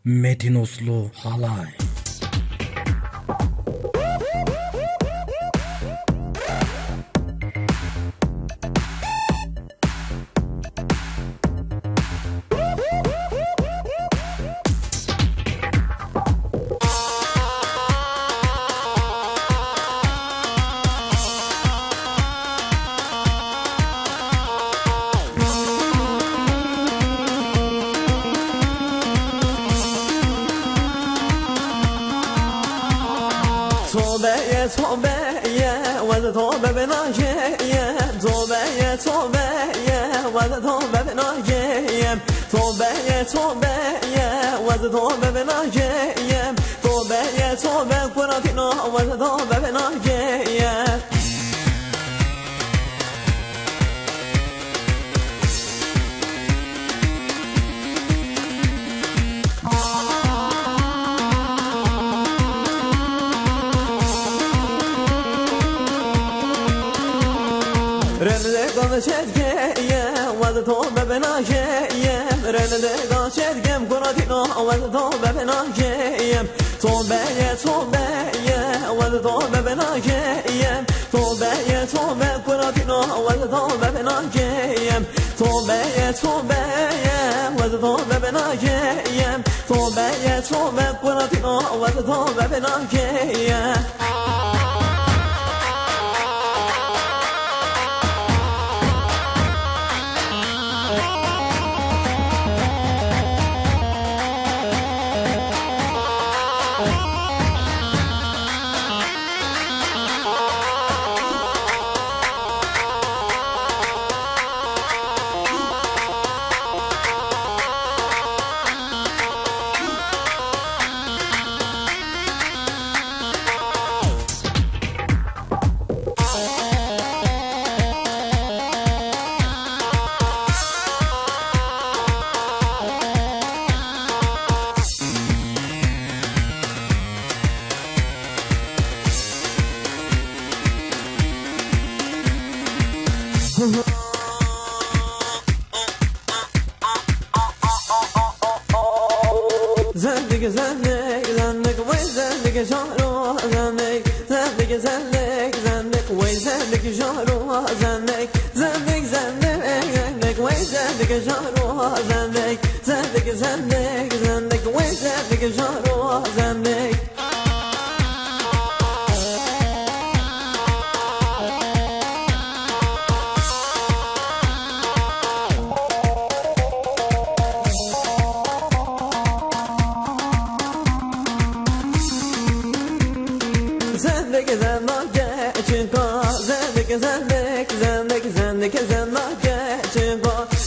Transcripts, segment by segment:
Metin Oslu halay. توبه وز توبه بناجیم توبه وز توبه بناجیم توبه وز توبه بناجیم توبه قراتنا وز توبه بناجیم شدگیم وز توبه بناجیم رنده شدگیم قراتنا وز توبه بناجیم توبه وز توبه بناجیم توبه قراتنا وز توبه بناجیم توبه وز توبه بناجیم توبه قراتنا وز توبه بناجیم زندگی وی زندگی جارو زندگی وی زندگی جارو زندگی وی زندگی جارو زندگی وی زندگی جارو زندگی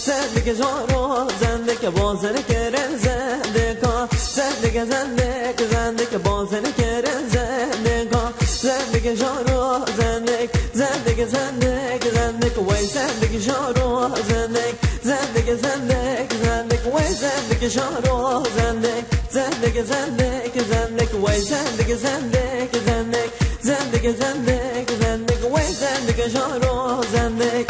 زندگی جارو زندگی بازن کرن زندگی بازن کرن زندگی جارو زندگی وی زندگی جارو زندگی وی زندگی جارو زندگی وی زندگی وی زندگی جارو زندگی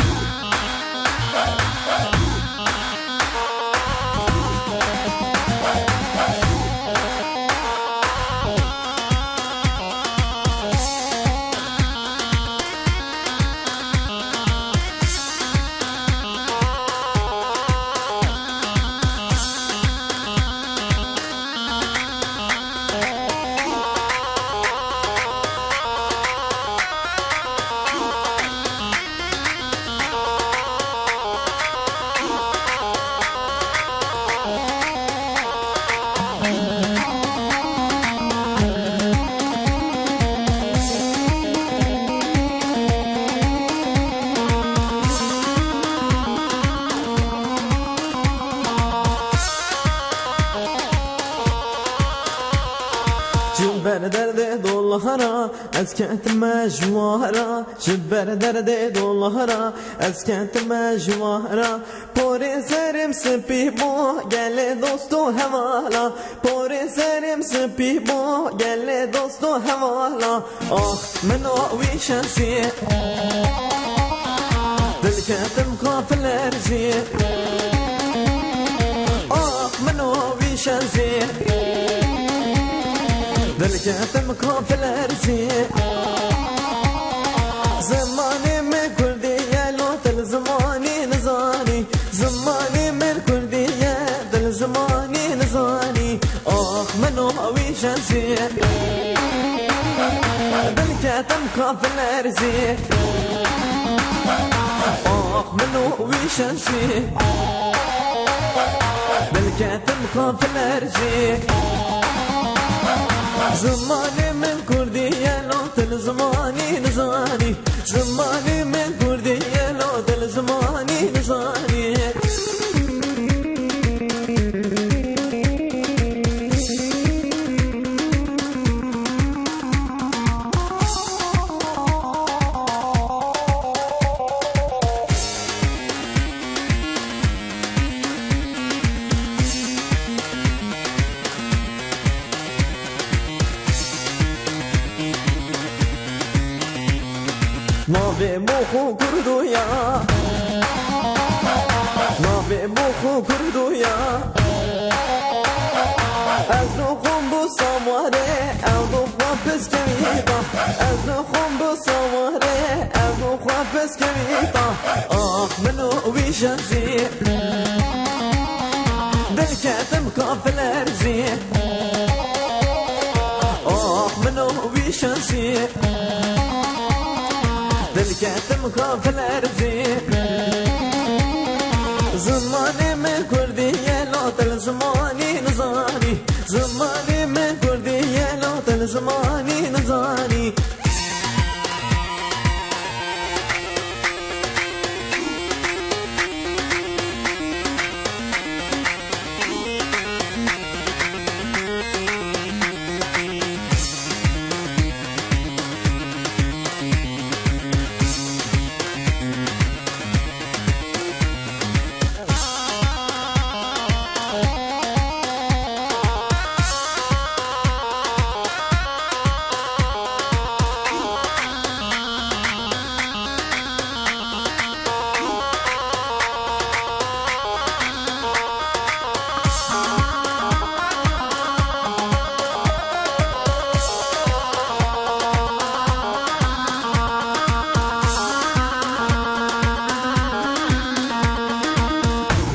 جبر درد دلهارا از کنت مجوارا جبر درد دلهارا از کنت مجوارا پر سرم سپی با گل دوست و حوالا پر سرم سپی با گل دوست و حوالا آه من آوی شنسی دل کتم قافل ارزی آه من آوی وشنزي دلكتم كافل ارزي زماني من كردية لو تل زماني نزاني زماني من كردية دل زماني نزاني منو وشنزي دلكتم كافل ارزي منو وشنزي دلكتم كافل ارزي زماني من كردية لو تل زماني نزاني زماني من كردية لو تل زماني نزاني ما به مخو کردویا ما به مخو کردویا از دو خون بو ساماره از دو خواه پس کمیتا از دو خون بو ساماره از دو خواه پس کمیتا منو ویشنزی دل کتم کافل ارزی منو ویشنزی دلكتم كافل ارزي زماني من كردية لو تل زماني نزاني زماني من كردية لو تل زماني نزاني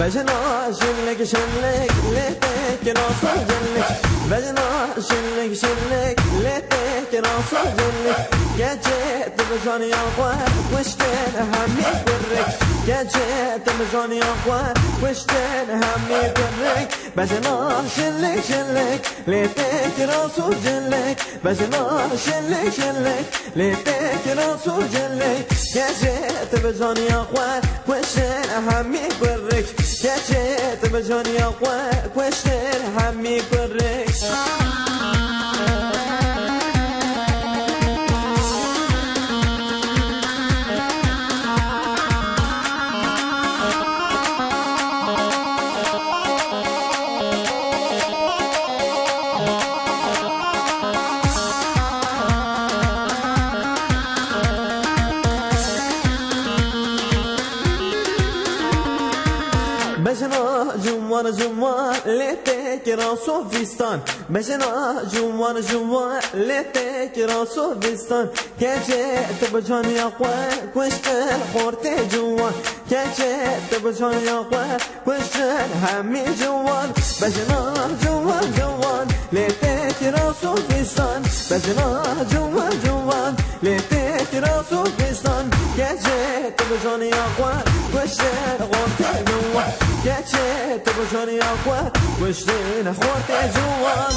بجنا شلك شلك ليتك راس جلك بجنا شلك شلك ليتك راس جلك يا جيت بجان يا اخوان وشتين همي برك يا جيت بجان يا اخوان وشتين همي برك بجنا شلك شلك ليتك راس جلك بجنا شلك شلك ليتك راس جلك يا جيت بجان يا اخوان وشتين همي برك يا جيت بجان يا اخوان وشتين همي برك بجنا جوان جوان ليتك راسو فيستان بجنا جوان جوان ليتك راسو فيستان كجيت بجان يا اخوان كوشتن خورتي جوان كجيت بجان يا اخوان كوشتن همي جوان بجنا جوان جوان ليتك راسو فيستان بجنا جوان جوان ليتك راسو فيستان كجيت بجان يا اخوان كوشتن خورتي جوان كجيت بجان يا اخوان وشتين خورتي جوان